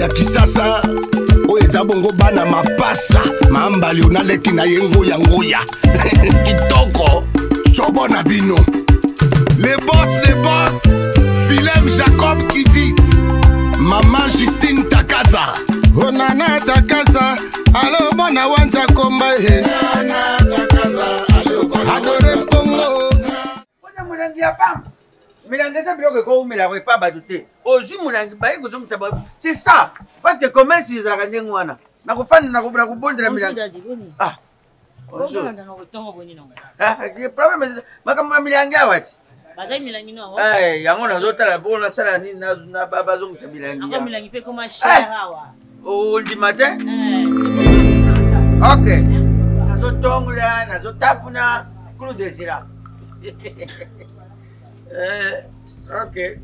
ya kisasa oyo eza bongo bana mapasa mambali onaleki na ye ngoya kitoko chobona bino les boss Philem Jacob Kivit Maman Justine Takaza Onana Takaza Alo bona wanza komba Nana Takaza Alo bona Adore Mpongo Kona mulangi ya pam Milangi sa biloko ko umela ko pa badute Ozu mulangi ba eko zongi sababu c'est ça parce que comment si za kandengo wana na kufanya na kubura kubondela milangi ah ozu le problème makamba milangi awati bazai milangi no yango nazotala bona sala nini na baba zongi sa milangi ya milangi pe koma sharawa au du matin OK nazotongola nazotafuna kulu desira OK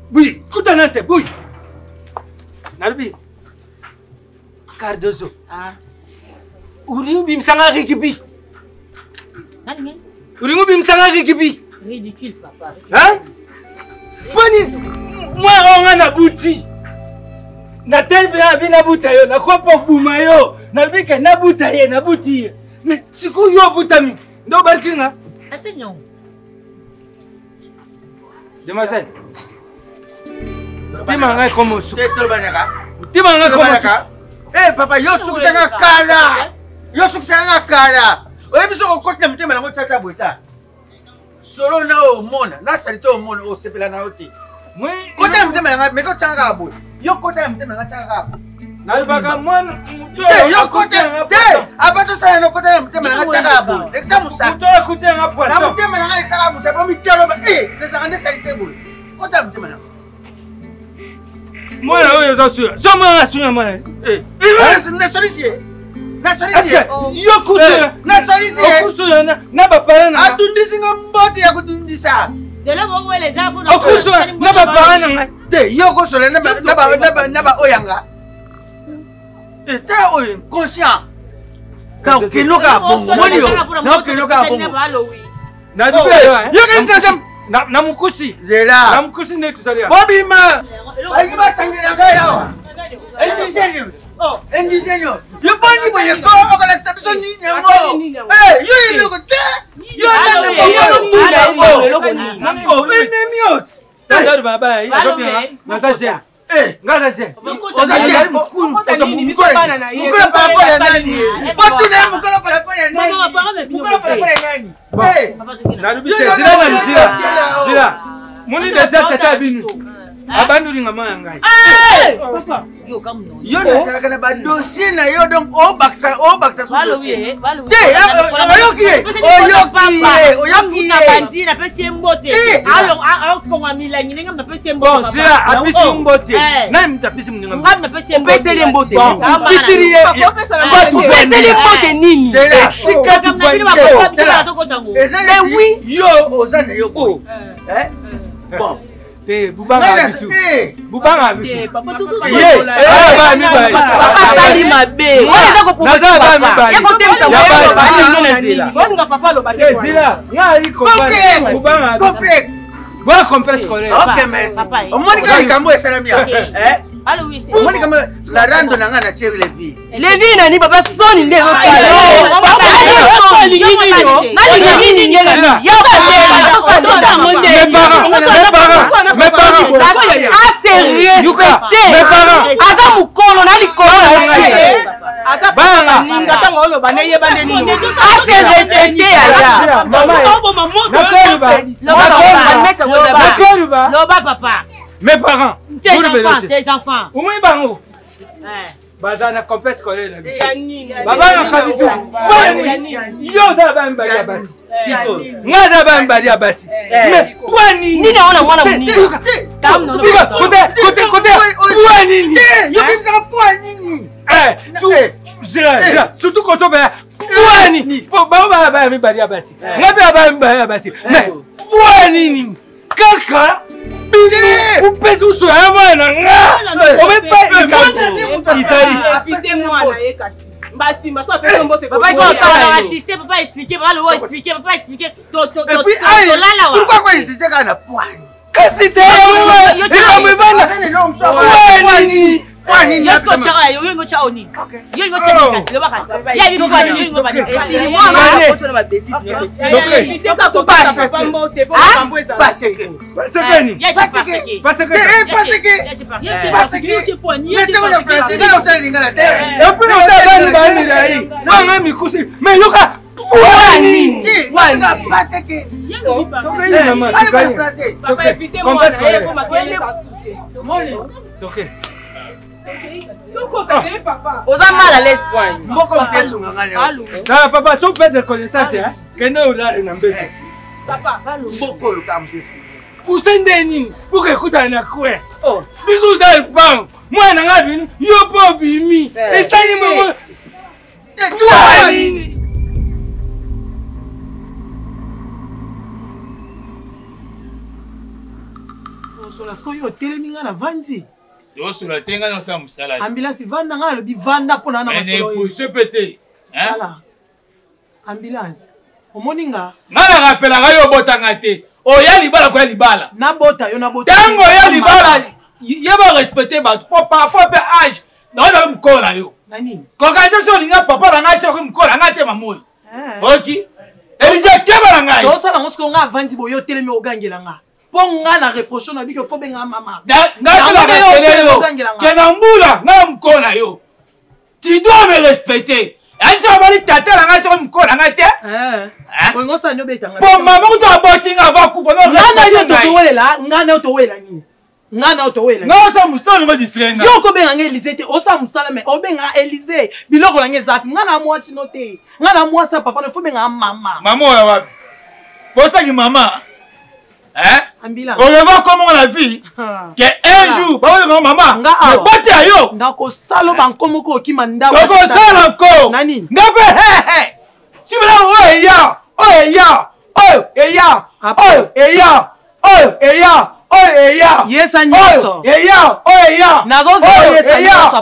Oui, Koutanante, oui. Narbi. Cardozo. Ah. Uri bimsanga rigibi. Nani? Uri bimsanga rigibi. Ridicule papa. Hein? Boni moi on na buti. Na telbe abina buta yo, na kopo buma yo. Narbi ke na buta ye, na buti. Mais siku yo butami. Ndo barkinga. Enseignant. Demasai. Timanga como su. Tolbanaka. Timanga como su. Eh papa yo sukusanga kala. Yo sukusanga kala. Oye biso okotla mutema nango tata boita. Solo na o mona, na salito o mona o sepela na oti. Moi kotla mutema nanga meko tanga boy. Yo kotla mutema nanga tanga boy. Na baka mon yo kotla te abato sa no kotla mutema nanga tanga boy. Leksa musa. Muto écouter nga poisson. Na mutema nanga leksa musa ba mitelo ba les arande salite boy. Kotla mutema nanga. Moi là oyo zasura. Soma nga sunya moi. Na solicier. Na solicier. Yo kusura. Na solicier. Kusura na ba parana. Atundisi ngombote ya kutundisa. Dela bo wele za bo na. Kusura na ba parana nga. Te yo kusura na ba oyanga. Ta oyo conscient. Ka kiloka bongo moni yo. Na kiloka bongo. Na dube yo. Yo kesi na mukusi. Zela. Na mukusi ne tusalia. Bobima. Ayi ba sangela ngaya. Indigenous. You bani boye ko okala exception ni nyambo. You look there. You are Tazari baba yi azobia. Ngazaze. Ngazaze. Ozaze. Mukula na ye. Mukula pa pole nani. Botule mukula pa pole nani. Mukula pa pole nani. Na rubise zira na zira. Muni desa tata binu. Abanduri ngama yangai. Papa, yo kam no. Yo na saraka na ba dossier na yo donc o baksa su dossier. Te oyoki na bandi na pesi mbote. Alors ko milangi ninga na pesi mbote. Bon, sira apisi mbote. Na mtapisi mninga. Ngam na pesi mbote. Pesi mbote. Pisiri ye. Ba tu pesi mbote nini? C'est là. Sika tu Mais oui. Yo ozana yo ko. Bon. Te bubanga bisu. Bubanga bisu. Papa tout ça. Ye, ba mi ba. Papa sali mabe. Wala za ko Na za ba mi ba. Yako temsa wa. Bonga papa lo bate. Zira, nga iko ba. Bubanga. Complexe. Wa complexe scolaire. OK, merci. Omoni ka likambo esalamia. Allô oui, c'est. Omoni kama la rando na nga na chéri les filles. Les filles nani papa soni nde zo sala. Mes parents. Ah sérieux. Mes parents. Aza mukolo na likolo. Asa banga ngata ngolo banaye bande nini. Ah c'est respecté ala. Loba papa. Mes parents. Tes enfants. Au moins bango. Bazana complexe scolaire na biso. Baba na kabitu. Yo za ba mbali abati. Nga za ba mbali abati. Mais kwa nini? Nini ona mwana mnini? Côté. Kwa nini? Yo kimza kwa nini? Zira. Surtout quand on va. Kwa nini? Baba ba mbali abati. Nga ba mbali abati. Mais kwa nini? kaka upesi uso ya mwana nga omepa itali Basimba so apesa mbote papa ko kala assister papa expliquer papa le expliquer papa expliquer to lala wa pourquoi quoi insister kana point kasi te ikamwivana wani wani yesko chara yo ngo cha oni yo ngo cha ni kasi le ba kasi ya ni ngoma ni ngoma ni esili moi ma ko na ba bêtise mais te ka ko papa papa mbote papa mbweza parce que oza mal à l'aise point mboko mteso ngangale na papa so fait de connaissance hein kene ulale na mbele papa mboko yo ka mteso usende nini buke kutana na kwe oh bisu za bang mwana ngabi yo po bimi esani mo osola soyo telemi nga na vandi osola tenga na sa musala ambulance vanda nga lobi vanda pona na masolo ne pousse pété hein voilà ambulance omoni nga ngana rappela nga yo botanga te oya libala ko ya libala na bota yo na bota tango ya libala yeba respecter ba par rapport à âge na mkola yo na nini ko ka so linga papa la nga so ko mkola nga te mamoyi oki elise keba nga to sala ngosko nga vandi boyo telemi ogangela nga ponga na reproche na biko fo benga mama kena mbula nga mkola yo tu dois me respecter Aïssa va lui tâter la race comme quoi la race on s'en obéit bon maman tu as bâti avant coup faut ngana yo to wela ngana to wela ni ngana to wela non ça musala me distraire yo ko benga Élysée te o sa musala me o benga Élysée biloko la ngeza ngana moi sinote ngana moi sa papa ne faut benga mama maman la wapi pour ça que maman hein ambulance on va comment on la vie que un jour ba on maman mais bote ayo ndako salo bankomo ko kimanda ko sala ko nani ngabe si bela oya yesa nyoso nazo yesa nyoso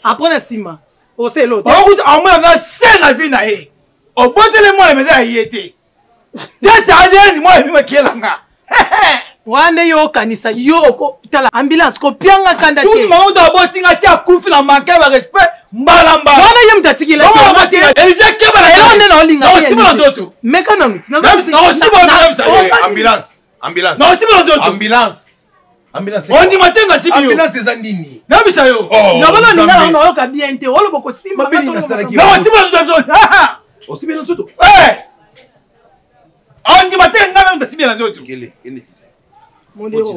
apone sima o selo te o amona na sena vie na e o botele mo le meza yete ni moi mi makelanga wane yo kanisa yo ko tala ambulance ko pianga kanda te tout maman da botinga ti akufi na manquer ba respect mbala wane yo mtatiki la Élysée keba na elo nena olinga no sima nzoto meka nanu no sima ambulance no sima nzoto ambulance on dit matenga sibio ambulance eza ndini na bisa yo na bana ninga na yoka bien te olo boko sima no sima nzoto osibela nzoto on dit matenga na nzoto nzoto kele modero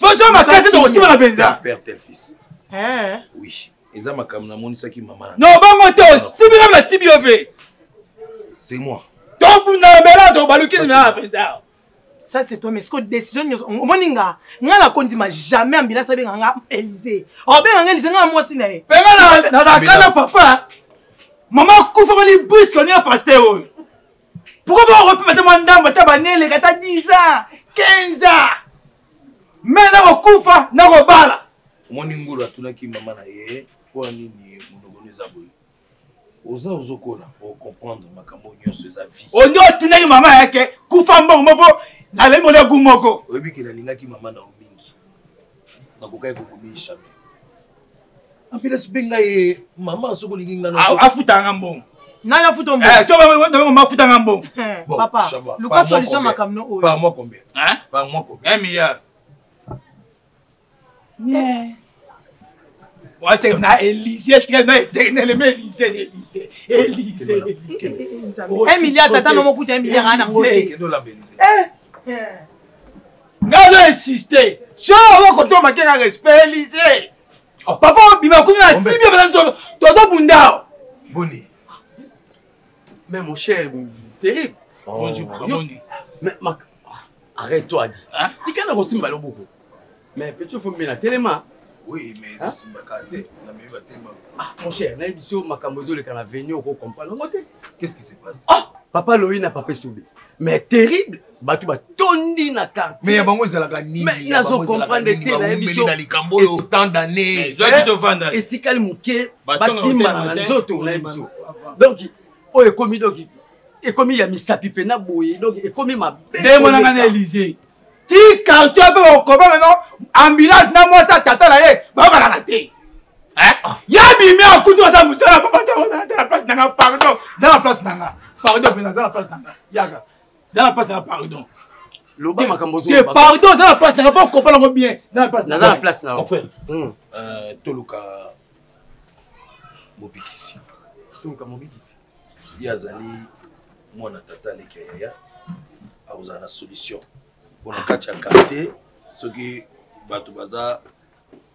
bonjour ma casse de sima na benza père tel fils oui eza makam na monisaki maman non bango te sibira na sibio be c'est moi donc na bela to baluki na benza. Ça c'est toi mais ce que décision moninga ngala kondima jamais ambulance benga nga Élysée o benga Élysée nga moi si na e benga na kana papa maman kufa mali bus ko ni pasteur pourquoi pas repeter mon ndamba ta banele kata 10 ans 15 ans mais na kufa na robala moni ngulu atunaki mama na ye kwa nini munogoniza boy oza ozokola pour comprendre makambo nyonso za vie onyo tunaki mama yake kufa mbongo moko na lemo le gumoko oyebi ke nalingaki mama na omingi nakokai kokomisha ambulance benga ye mama sokolingi nga na afutanga mbongo naya futo mbongo so ba mafutanga mbongo papa luka solution makamno oyo par mois combien hein par mois combien 1 milliard yeah ouais c'est na Élysée très na éternel mais Élysée 1 milliard tata no mokuta 1 milliard ana ngote kendo la Élysée ngazo insister so on ko to makenga respect Élysée papa bima kumi na sibio bana toto bunda boni mais mon cher terrible mais arrête-toi dit tika na kosimba lo beaucoup mais petit faut bien tellement oui mais simba kate na miba tema mon cher na biso makambo le kana venir ko comprendre ngote qu'est-ce qui se passe papa Loï n'a pas soubi mais terrible bato batondi na quartier. Mais ya bango ezalaka nini? Mais nazo comprendre te na émission na likambo yo tant d'années. Etikali muke basimba na nzoto na émission. Donc oyo ekomi donc ekomi ya misapi pe na boye donc ekomi mabe. Ndemo na ngana Élysée. Ti quartier pe okoma non ambulance na mota tata na ye ba kana na te. Ya bimi akutu za musala papa ta la place nanga pardon. Dans la place nanga. Pardon dans la place nanga. Yaga. Dans la place nanga pardon. Loba makambozo. Que pardon dans la place nanga pas comprendre bien. Dans la place nanga. Dans la place nanga. Mon frère. Toluka Mobikisi. Toluka Mobikisi. Yazali mwana tata leki yaya. Auzana na solution. Pour le catch à quartier, ce qui bato baza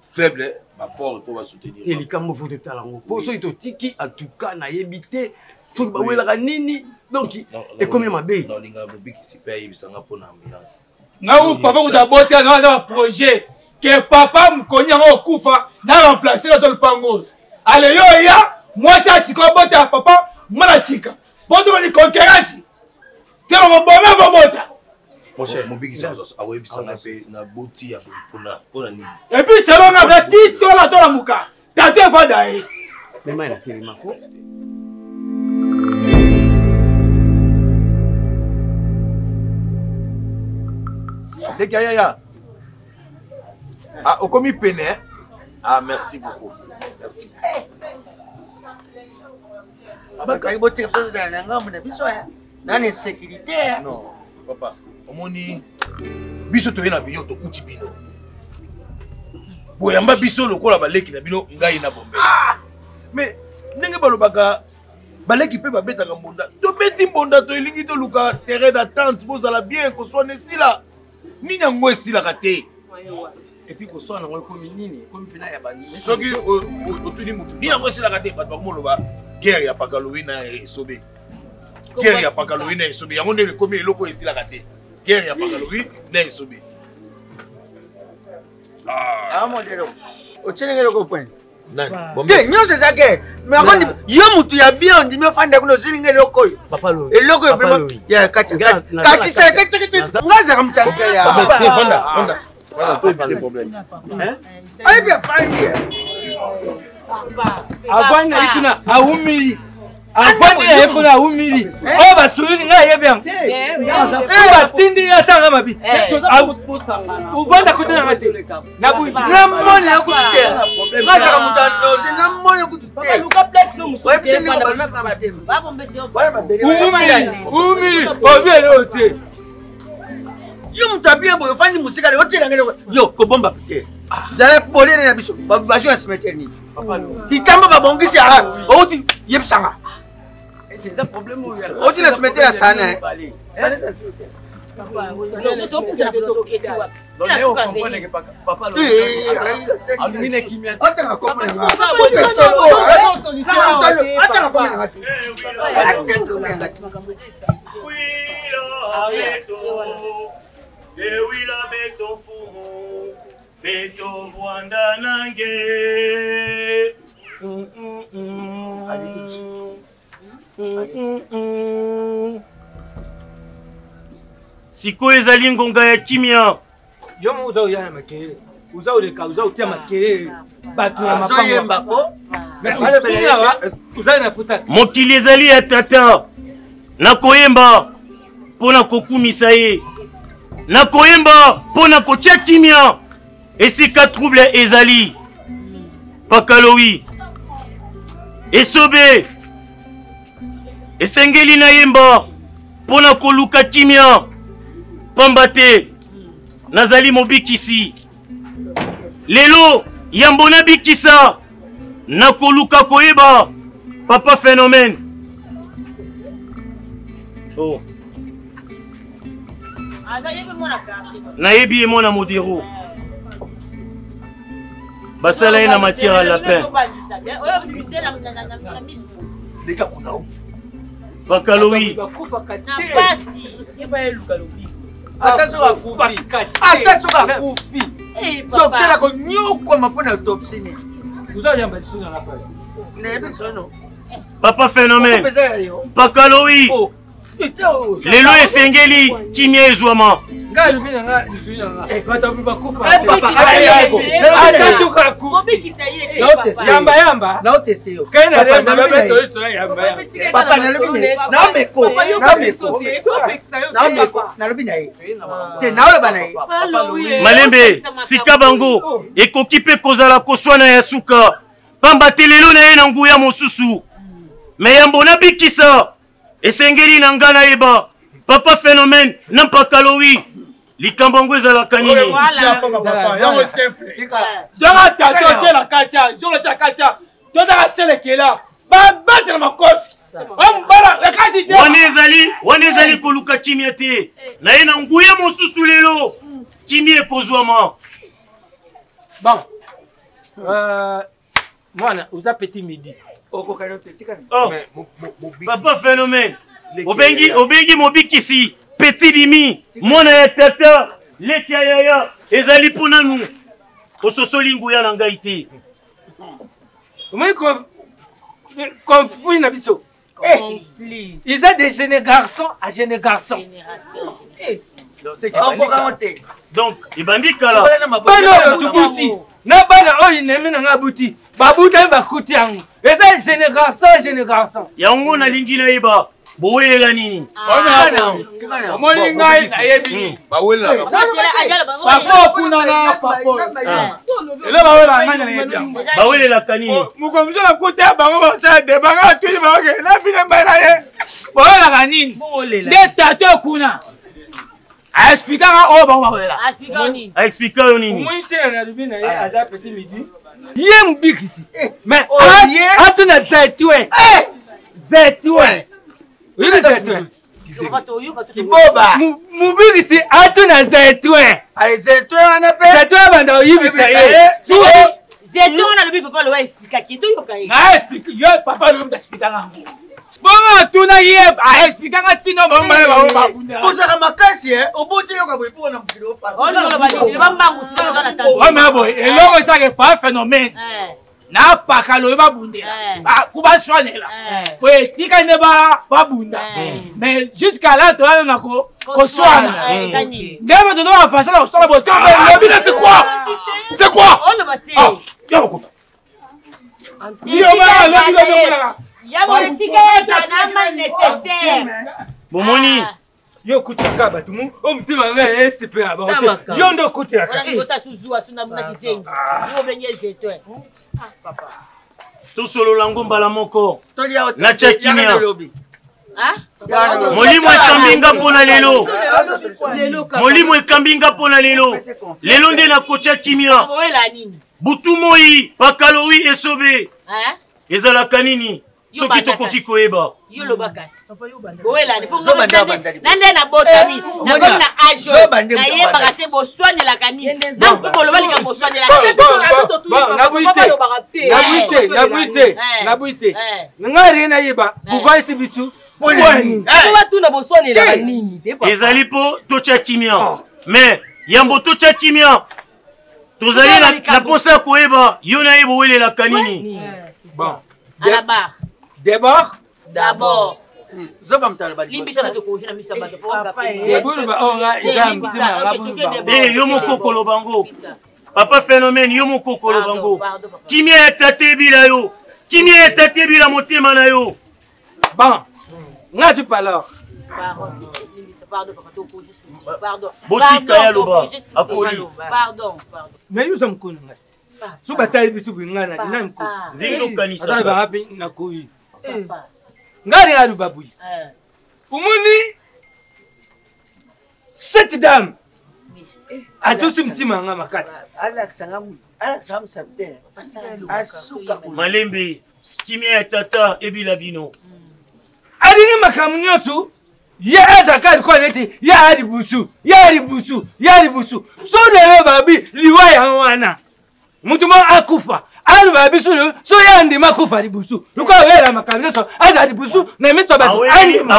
faible, ma fort, il faut soutenir. Et les camons faut de talent. Pour ceux qui tiki en tout cas na yebité, faut que la nini donc et comme ma bé. Non, les gars, Bobby qui s'y paye, ça n'a pas d'ambulance. Non, papa vous a boté dans un projet que papa me connaît en koufa, n'a remplacé dans le pango. Allez yo ya, moi ça si quoi boté à papa, moi la chika. Bon tu vas dire concurrence. C'est un bon boté. Mon cher, mon big ça a web ça n'a pas na boti ya pour la nini. Et puis c'est long à ti tola tola muka. Ta te va d'ailleurs. Mais moi la télé ma ko. Les gars ya. Ah, au commis peine. Ah, merci beaucoup. Merci. Bakari bote kapso za nanga muna biso ya. Nani sécurité. Non, papa. Omoni biso to yena vinyo to kuti bino. Boyamba biso lokola baleki na bino ngai na bombe. Mais ndenge balobaka baleki pe babetaka mbonda. To beti mbonda to elingi to luka terrain d'attente bozala bien ko sone sila. Nini yango esila kate. Et puis ko sona ngo komi nini, komi pina ya bandi. Soki otuni mutu. Nini yango esila kate bato bakoloba guerre ya Pakalowi na Esobe. Guerre ya Pakalowi na Esobe. Yango ndenge komi eloko esila kate. Guerre ya Pakalowi na Esobe. Ah modelo. Ochenengelo ko point. Nani? Te nyose za guerre. Mais akondi yo mutu ya bien on dit me fanda kuno ziringa eloko yo. Papa lo. Eloko yo vraiment ya kati. Kati sa kati. Ngaza kamtanga ya. Honda. Voilà, pas de problème. Hein? Allez bien fine. Avant na ikuna aumili. Avant na ikuna aumili. Oh ba suri nga yebyan. Ba tindi atanga mabi. Uvanda kutana ngate. Nabu. Namoni ya kutute. Ngaza kamutando, se namoni ya kutute. Luka place no muso. Ouais, peut-être nga balma kamtema. Babo mbesi yo. Umili. Obiele ote. Yo mutabia boyo fandi musika le hotel ngelo yo ko bomba pete zala polene na biso bajo na cimetière ni papa lo kitamba babongisi ara oti yebsanga C'est ça problème ou ya. oti na cimetière sana sana ça Papa, to pousse na peso keti wa. Donc on comprend que papa lo. Alumine kimia. ata comprendre nga ata comprendre Ewila beto fumu, beto vuanda nange. Siko ezali ngonga ya kimia. Yo mo uza uyana makere. Uza uleka uza utia makere. Batu ya mapango. Mais uza na puta. Mokili ezali ya tata. Nakoyemba pona kokumisa ye. Nakoyemba pona kotia kimia. Esika trouble ezali. Pakalowi. Esobe. Esengeli na yemba pona koluka kimia. Pambate. Nazali mobikisi. Lelo yambona bikisa. Nakoluka koyeba. Papa phénomène. Oh. Nayebi mona modero. Basala na matière à lapin. Les gars kunao. Pakalowi. Attention à Foufi. Docteur a connu quoi ma bonne autopsie. Vous avez un bâtiment dans la paille. Il y a besoin non. Papa phénomène. Pakalowi. lelo esengeli kimia ezwama ngai lobi na nga lisui na nga bato bakufa yamba kai na remba babeto isola yamba papa nalobi na ye te naoloba na ye malembe tika bango ekoki mpe kozala koswana ya suka pamba te lelo na ye na nguya mosusu me yambo nabikisa esengeli na nga nayeba papa phénomène na mpakalowi likambo yango ezalaka nini yango simple zonga tato otela katia zonga tela katia tozaka selekela babatela makofi wana ezali koluka kimia te na ye na nguya mosusu lelo kimia ekozwama bon mwana oza petit midi papa phénomène obengi mobikisi petit dimi mwana ya tata leki ya yaya ezali mpo nanu ososoli nguya na ngai te omoi conflit na biso ils ont des jeunes garçons à jeunes garçons donc ebandi kala bana oyo tukuti na bana oyo inemi na nga buti babutami bakuti yango eza jeune garçon yango nalingi nayeba bowelela nini omoni ngai nayebi bawelelaka papa okunana papa ele bawelaka ngai nayebi yango bawelelaka nini mokomiso na kuta ya bango basala de bango atuli bango na bino mbai na ye bawelelaka nini nde tate okuna aexplikaka oyo bango bawelela aexplika yo nini omoi te na lobi na ye aza petit midi ye mobikisi mais atuna zetwe oyebi zetwe mobikisi atuna zetwe zetwe abanda oyibisa ye zetwe wana lobi papa loba explikaki toyoka ye ye papa lobi taexplikanga bongo atuna ye aexplikanga tino babunda ozaka makasi oboti yoka boye mpona mokili boye eloko ezaka pa phénomène na pakalo babundela kubaswanela boye etika nde babunda mais jusqu'à là toyana na koswana nde bato to bafasala kosala botoelobi na c'est quoi bomoni yo kutilaka bato mu omutima nga esipela bango te yo nde okutilaka tosolola ngo mbala moko natya kimia molimo ekambi nga mpona lelo molimo ekambi nga mpona lelo lelo nde nakotya kimia butu moi pakalowi esobe ezalaka nini soki tokoki koyeba nande nabotami nakomi na ajo nayebaka te boswanelaka nini nampo boloba linga boswanelakanabuyi te nga rie nayeba pouvoir esi bitu ezali mpo totya kimia mais yambo totya kimia tozali na posa ya koyeba yo nayeba owelelaka nini D'abord. Yo mokokolo bango. Papa phénomène yo mokokolo bango. Kimia etate bila yo. Kimia etate bila motema na yo. Bon. Nga tu parles. Pardon. Botika ya loba. Akoli. Pardon. Mais yo zamkonu nga. Suba tayi bisu bingana na mko. Dingo kanisa. Asa ba hapi na kuyi. Ngari alu babuyi. Umuni cette dame. Atusi mtima nga makati. Malembe kimia tata ebila bino. Adini makamunyotu ya zakari kwa neti ya haribusu. So de babi liwaya wana. Mutuma akufa. Anu babi so ya ndima kufa ribusu. Luka wera makamneso aza ribusu na mito batu andima.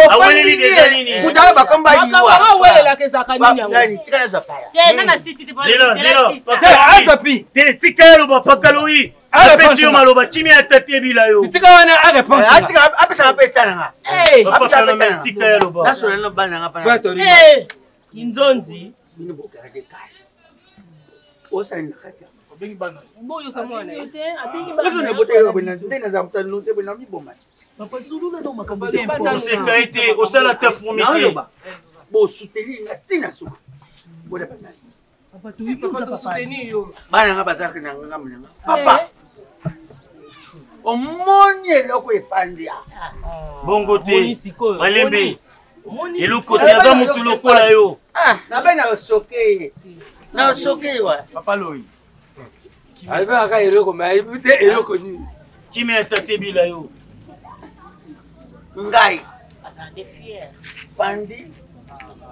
Aweleli nini. Kutala bakomba liwa. Aweleli kezaka nini yango. Tikana za paya. Te nana sisi te Zila. Aza pi. Te tikelo ba pakalowi. apesi yo maloba kimia tati ebila yo tika wana areponse apesa mpe etalanga papa Phénomène tika ya loba nasola no bana nga pana kinzonzi bino bokarake kai osali na kati obengi bana boyo samona oso ne botela bena ndena za mtano se bena miboma papa sulula no makambo oseka ete osala te fumité bo soutenir nga tina so bola bana papa tu papa soutenir yo bana nga bazaka na nga mna papa omoni eloko efandia bongo te malembe eloko te aza mutu lokola yo nabe na osoke wa papa Loyi alibaka eloko me ayibi te eloko nini kimia tati ebila yo ngai fandi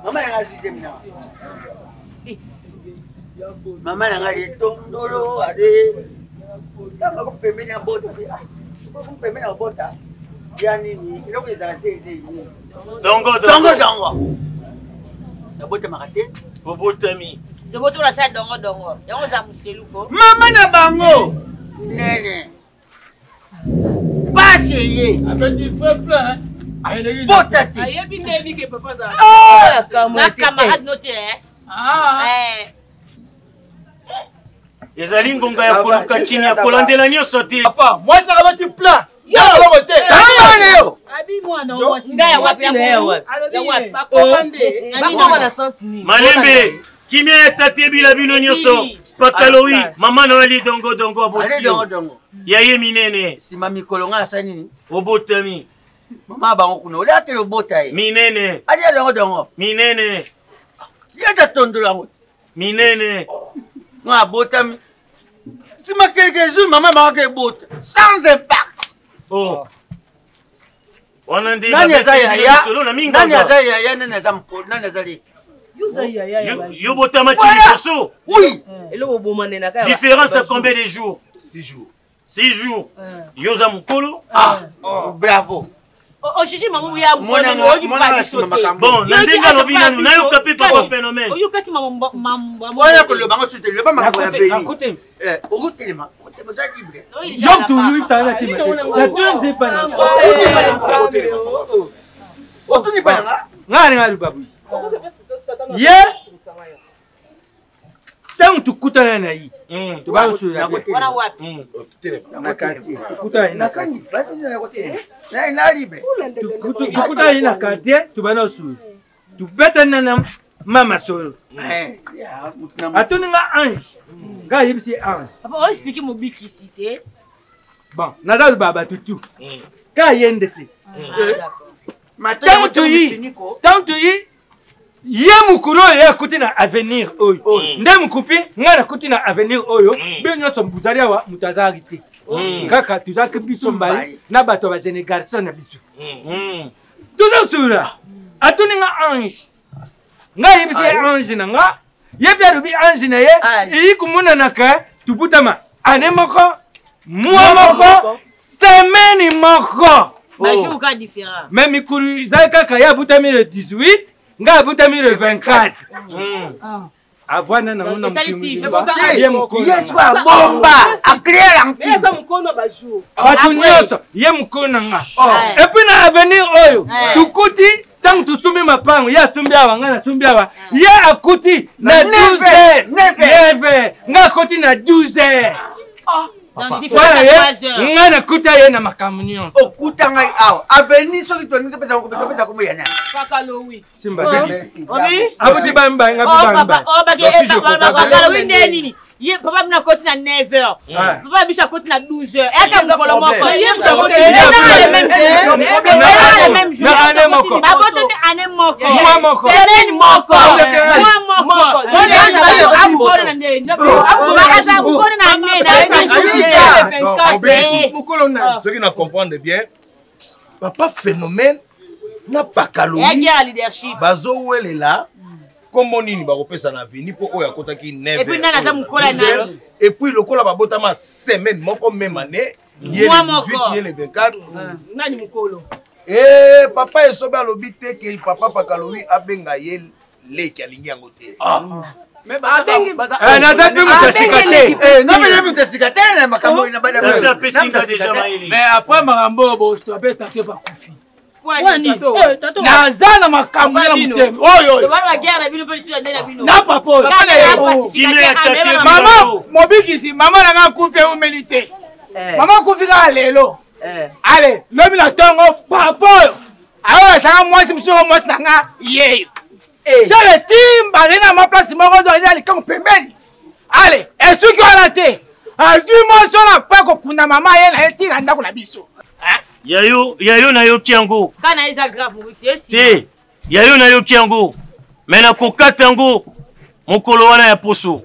mama nanga deuxième na mama nanga letondolo ade tanga kupembeni ya bota kupembeni ya bota ya nini eloko ezala se dongo nabota makate obotami tobotola sa dongo yango za museluko mama na bango nene pasi ye botati ayebi ndeni ke papa za na camarade note ezali ngonga ya koluka chini ya kolandela nyonso te papa mwasi nakabati plan yaloko te amane yo abi mwana nga ya wapi ya wapi bakomande nani na sens ni malembe kimia ya tati ebila bino nyonso pakalowi mama na wali dongo aboti ya ye minene sima mikolo nga asa nini obotami mama bango kuna olia te lobota ye minene adia dongo minene yata tondolo yango minene nga botami sima quelques jours mama bango ke bota sans impact oh wana ndi nani aza yaya solo na minga nani aza yaya nani aza mko nani aza li yo botama liboso oui eloko bomane na kaya différence à combien de jours 6 jours yoza mukolo bravo oshiji mamu ya mwana oyi pa sote bon na ndenga lobi nanu nayoka pe papa Phénomène oyo kati mamu oya ko le bango sote le ba mango ya beni okutelema oza libre yom tulu ifana te ya tunze pana otuni pana ngani ngali babu ye tangu tukutana na hii tubasura wana wapi tukutana na kati na libre tukutana na kati tubana usura tubetana na mama solo atuni nga ange nga yibisi ange papa o explique mo bikisi te bon nazalu baba tutu ka yende te tangu tuyi ye mukuru oyo akuti na avenir oyo nde mukupi nga nakuti na avenir oyo bino nyonso buzali awa moto azalaki te kaka tozalaki biso mbali na bato ya bazene garçon na biso tozosura atuni nga ange nga yebisi ange na nga ye mpe alobi ange na ye eyi komonanaka tubutama ane moko mwa moko semaine moko me mikulu ezali kaka ye abutami le 18 nga abutami le 24 avwana na mona yesu abomba aclaire bato nyonso ye mokolo na nga epuis na avenir oyo tukuti ntango tosumbi mapango ye asumbi awa nga nasumbi awa ye akuti na 12 nga akuti na 12 nga nakuta ye na makambo nyonso okuta ngai awa aveni soki tolingi topesa kopesa kombo yana abuti bambangai nini ye papa bina koti na 9h papa biso koti na 12h eka mukolo moko ye mukolo na ane moko babote te ane moko mwa moko semaine moko mwa moko amukolo na nene bakaza mukolo na nene ce qui n'a comprendre bien papa Phénomène na pakaloyi bazowelela kombo nini bakopesa na vini po oyo akotaki 9 et puis lokola babotama semaine moko même année ye le 18 ye le 24 nani mukolo et papa esobe alobi te ke papa pakaloyi abenga ye leki alingi yango te naza mpe motasika te mais après makambo bostobeta te bakufi naza na makambo ya motema oyo na papa oyo mama mobikisi mama nanga akufi eumeli te mama akufi kaka lelo ale lobi na ntongo papa oyo ayo esanga mwasi mosuku mwasi nanga yeyo sele timba azali na maplace moko ozo eza likango pembeni ale esuki wana te azwi moso na mpe kokunda mama ye na ye tina ndako na biso yayo nayoki yango te yayo nayoki yango me nakokata yango mokolo wana ya poso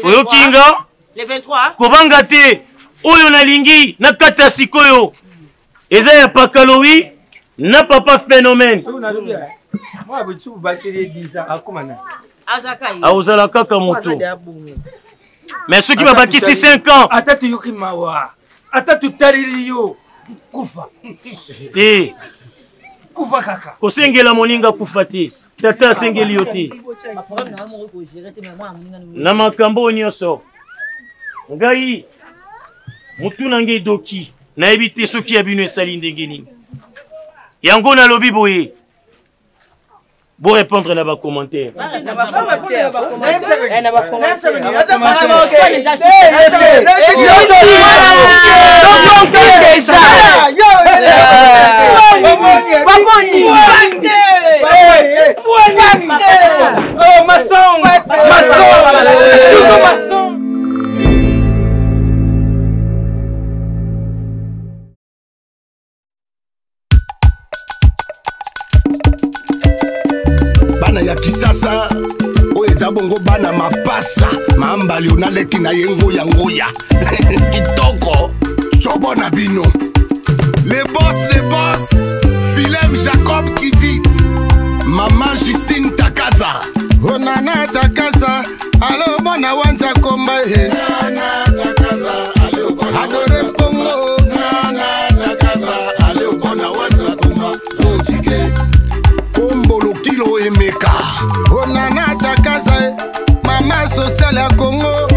oyoki nga kobanga te oyo nalingi nakata sikoyo eza ya pakalowi na papa phénomène aozala kaka moto mais soki babakisi 5 ans ata toyoki mawa ata totaleli yo kufa te kufa kaka kosengela moninga kufa te tata asengeli yo te na makambo nyonso ngai mutu na ngai doki nayebi te soki ya bino esali ndenge nini yango nalobi boye bo répondre na ba commentaire ya kisasa oyo eza bongo bana mapasa mambali onaleki na ye ngoya kitoko tobona bino les boss Philem Jacob Kivit mama Justine Takaza onana Takaza alo bona wanza komba he nana Takaza alo bona adore pongo nana Takaza alo bona wanza komba lojike Kombolo kilo emeka onana Takaza mama sociale ya Congo